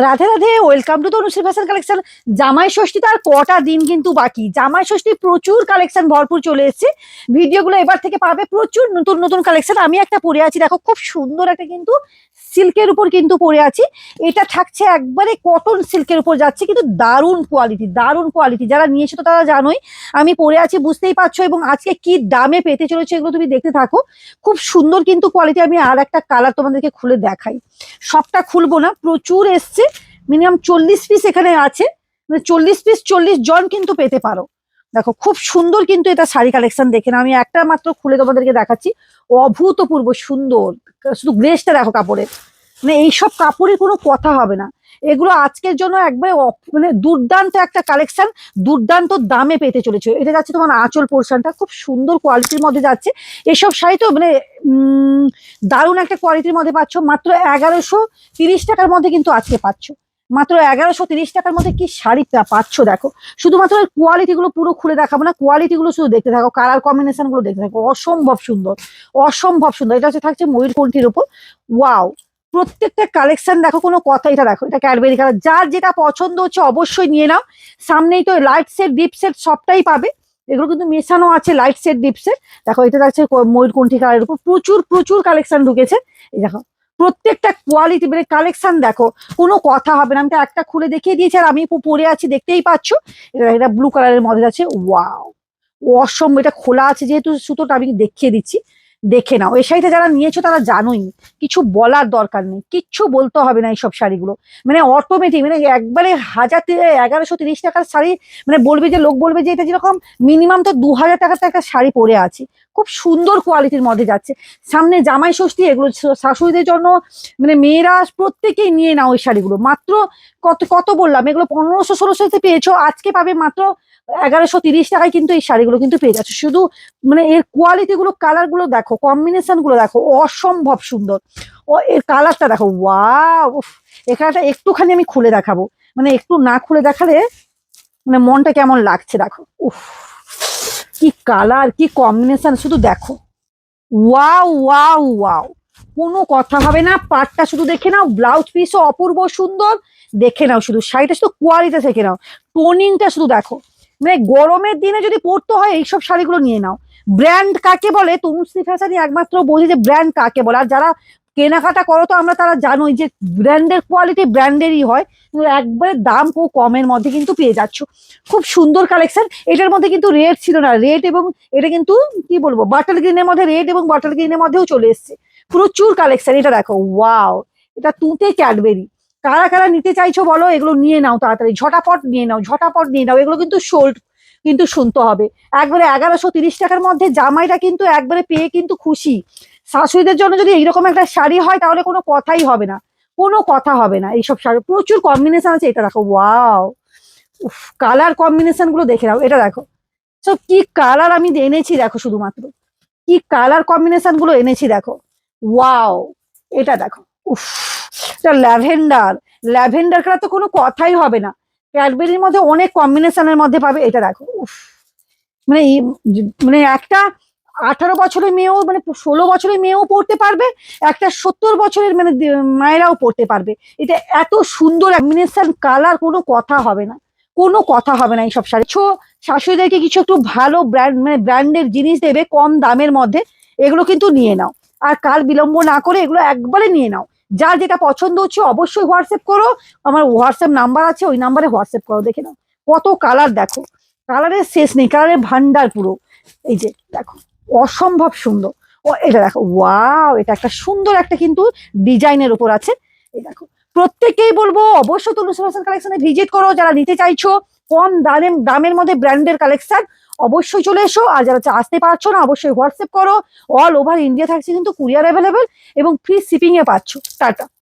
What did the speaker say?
Radhe Radhe, welcome to Tanushree fashion collection. জামাই ষষ্ঠী তার কটা দিন কিন্তু বাকি। জামাই ষষ্ঠী প্রচুর কালেকশন ভরপুর চলে এসেছে। ভিডিওগুলো এবার থেকে পাবে প্রচুর নতুন নতুন কালেকশন। আমি একটা পরে আছি, দেখো খুব সুন্দর একটা কিন্তু সিল্কের উপর কিন্তু পরে আছি। এটা থাকছে একবারে কটন সিল্কের উপর যাচ্ছে, কিন্তু দারুণ কোয়ালিটি, দারুণ কোয়ালিটি। যারা নিয়েছো তো তারা জানোই আমি পরে আছি, বুঝতেই পারছো। এবং আজকে কি দামে পেতে চলেছে এগুলো তুমি দেখতে থাকো। খুব সুন্দর কিন্তু কোয়ালিটি। আমি আর একটা কালার তোমাদেরকে খুলে দেখাই, সবটা খুলবো না, প্রচুর এসছে। মিনিমাম 40 পিস এখানে আছে, মানে 40 পিস 40 জন কিন্তু পেতে পারো। দেখো খুব সুন্দর কিন্তু এটা শাড়ি কালেকশন। দেখে না, আমি একটা মাত্র খুলে তোমাদেরকে দেখাচ্ছি। অভূতপূর্ব সুন্দর, শুধু গ্রেসটা দেখো কাপড়ের, মানে এইসব কাপড়ের কোনো কথা হবে না। এগুলো আজকের জন্য একবারে মানে দুর্দান্ত একটা কালেকশন, দুর্দান্ত দামে পেতে চলেছে। এটা যাচ্ছে তোমার আঁচল পোর্শনটা, খুব সুন্দর কোয়ালিটির মধ্যে যাচ্ছে। এসব শাড়ি তো মানে দারুণ একটা কোয়ালিটির মধ্যে পাচ্ছ। মাত্র 1130 টাকার মধ্যে কিন্তু আজকে পাচ্ছ। মাত্র 1130 টাকার মধ্যে কি শাড়ি পাচ্ছ দেখো। শুধুমাত্র কোয়ালিটি গুলো পুরো খুলে দেখাবো না, কোয়ালিটি গুলো শুধু দেখতে থাকো, কালার কম্বিনেশন গুলো দেখতে থাকো। অসম্ভব সুন্দর, অসম্ভব সুন্দর। এটা হচ্ছে থাকছে ময়ূরকণ্ঠীর উপর। ওয়াও, প্রত্যেকটা কালেকশন দেখো, কোনো কথা। এটা দেখো, এটা ক্যাডবেরি কালার। যার যেটা পছন্দ হচ্ছে অবশ্যই নিয়ে নাও। সামনেই তো লাইট সেট ডিপ সেট সবটাই পাবে। এগুলো কিন্তু মেশানো আছে, লাইট সেট ডিপ সেট। দেখো এটা যাচ্ছে ময়ূরকণ্ঠী কালারের উপর। প্রচুর প্রচুর কালেকশন ঢুকেছে। এই দেখো প্রত্যেকটা কোয়ালিটি, মানে কালেকশন দেখো, কোনো কথা হবে না। আমি তো একটা খুলে দেখিয়ে দিয়েছি, আর আমি পরে আছি দেখতেই পাচ্ছ। এটা ব্লু কালারের মধ্যে আছে। ওয়াও, অসম্ভব। এটা খোলা আছে যেহেতু সুতোটা আমি দেখিয়ে দিচ্ছি, দেখে নাও। এই শাড়িটা যারা নিয়েছো তারা জানোই, কিছু বলার দরকার নেই, কিচ্ছু বলতে হবে না। এইসব শাড়িগুলো মানে অটোমেটিক, মানে একবারে 1130 টাকার শাড়ি, মানে বলবে যে লোক বলবে যে এটা যেরকম মিনিমাম তো 2000 টাকার তো একটা শাড়ি পরে আছে। খুব সুন্দর কোয়ালিটির মধ্যে যাচ্ছে। সামনে জামাই ষষ্ঠী, এগুলো শাশুড়িদের জন্য, মানে মেয়েরা প্রত্যেকেই নিয়ে নাও এই শাড়িগুলো। মাত্র কত কত বললাম, এগুলো 1500-1600 পেয়েছো, আজকে পাবে মাত্র 1130 টাকায়। কিন্তু এই শাড়িগুলো কিন্তু পেয়ে যাচ্ছে। শুধু মানে এর কোয়ালিটি গুলো, কালার গুলো দেখো, কম্বিনেশন গুলো দেখো, অসম্ভব সুন্দর। ও এর কালারটা দেখো, ওয়াও। এখানটা একটুখানি আমি খুলে দেখাবো, মানে একটু না খুলে দেখালে মানে মনটা কেমন লাগছে দেখো। উফ, কি কালার, কি কম্বিনেশন, শুধু দেখো। ওয়াও ওয়াও ওয়াও, কোনো কথা হবে না। পাটটা শুধু দেখে নাও, ব্লাউজ পিসও অপূর্ব সুন্দর। দেখে নাও শুধু শাড়িটা, শুধু কোয়ালিটি দেখে নাও, টোনিংটা শুধু দেখো। মানে গরমের দিনে যদি পরতে হয় এইসব শাড়িগুলো নিয়ে নাও। ব্র্যান্ড কাকে বলে, তনুশ্রী ফ্যাশনই একমাত্র বোঝে যে ব্র্যান্ড কাকে বলে। আর যারা কেনাকাটা করো তো আমরা, তারা জানোই যে ব্র্যান্ডের কোয়ালিটি ব্র্যান্ডেরই হয়। কিন্তু একবারে দাম খুব কমের মধ্যে কিন্তু পেয়ে যাচ্ছ। খুব সুন্দর কালেকশন। এটার মধ্যে কিন্তু রেড ছিল না, রেড এবং এটা কিন্তু কি বলবো, বাটার গ্রিনের মধ্যে, রেড এবং বাটার গ্রিনের মধ্যেও চলে এসছে। প্রচুর কালেকশন। এটা দেখো, ওয়াও, এটা তুঁতে ক্যাডবেরি। কারা কারা নিতে চাইছো বলো, এগুলো নিয়ে নাও তাড়াতাড়ি, ঝটাপট নিয়ে নাও, ঝটাপট নিয়ে নাও। এগুলো কিন্তু সোল্ড কিন্তু শুনতে হবে। একবারে 1130 টাকার মধ্যে জামাইটা কিন্তু একবারে পেয়ে কিন্তু খুশি। শাশুড়িদের জন্য যদি এইরকম একটা শাড়ি হয় তাহলে কোনো কথাই হবে না, কোনো কথা হবে না। এইসব শাড়ি প্রচুর কম্বিনেশন আছে। এটা দেখো, ওয়াও, কালার কম্বিনেশন গুলো দেখে নাও। এটা দেখো, সব কি কালার আমি এনেছি দেখো, শুধুমাত্র কি কালার কম্বিনেশন গুলো এনেছি দেখো। ওয়াও, এটা দেখো, উফ, এটা ল্যাভেন্ডার। ল্যাভেন্ডার কালার তো কোনো কথাই হবে না। ক্যাডবেরির মধ্যে অনেক কম্বিনেশনের মধ্যে পাবে। এটা দেখো, উফ, মানে মানে একটা 18 বছরের মেয়েও, মানে 16 বছরের মেয়েও পড়তে পারবে, একটা 70 বছরের মানে মায়েরাও পড়তে পারবে। এটা এত সুন্দর কম্বিনেশন, কালার, কোনো কথা হবে না, কোনো কথা হবে না। এইসব শাড়ি শাশুড়িদেরকে কিছু একটু ভালো ব্র্যান্ড, মানে ব্র্যান্ডের জিনিস দেবে কম দামের মধ্যে, এগুলো কিন্তু নিয়ে নাও। আর কাল বিলম্ব না করে এগুলো একবারে নিয়ে নাও। যার যেটা পছন্দ হচ্ছে অবশ্যই হোয়াটসঅ্যাপ করো, আমার হোয়াটসঅ্যাপ নাম্বার আছে, ওই নাম্বারে হোয়াটসঅ্যাপ করো। দেখে নাও কত কালার দেখো, কালারের শেষ নেই, কালারের ভান্ডার পুরো। এই যে দেখো, অসম্ভব সুন্দর। ও এটা দেখো, ওয়াও, এটা একটা সুন্দর একটা কিন্তু ডিজাইনের উপর আছে। এই দেখো, প্রত্যেককেই বলবো অবশ্যই তনুশ্রী ফ্যাশন কালেকশনে ভিজিট করো। যারা নিতে চাইছো কম দামের মধ্যে ব্র্যান্ডের কালেকশন, অবশ্যই চলে এসো। আর যারা আসতে পারছো না অবশ্যই হোয়াটসঅ্যাপ করো। অল ওভার ইন্ডিয়া থাকছে কিন্তু কুরিয়ার অ্যাভেলেবেল, এবং ফ্রি শিপিং এ পাচ্ছ। টাটা।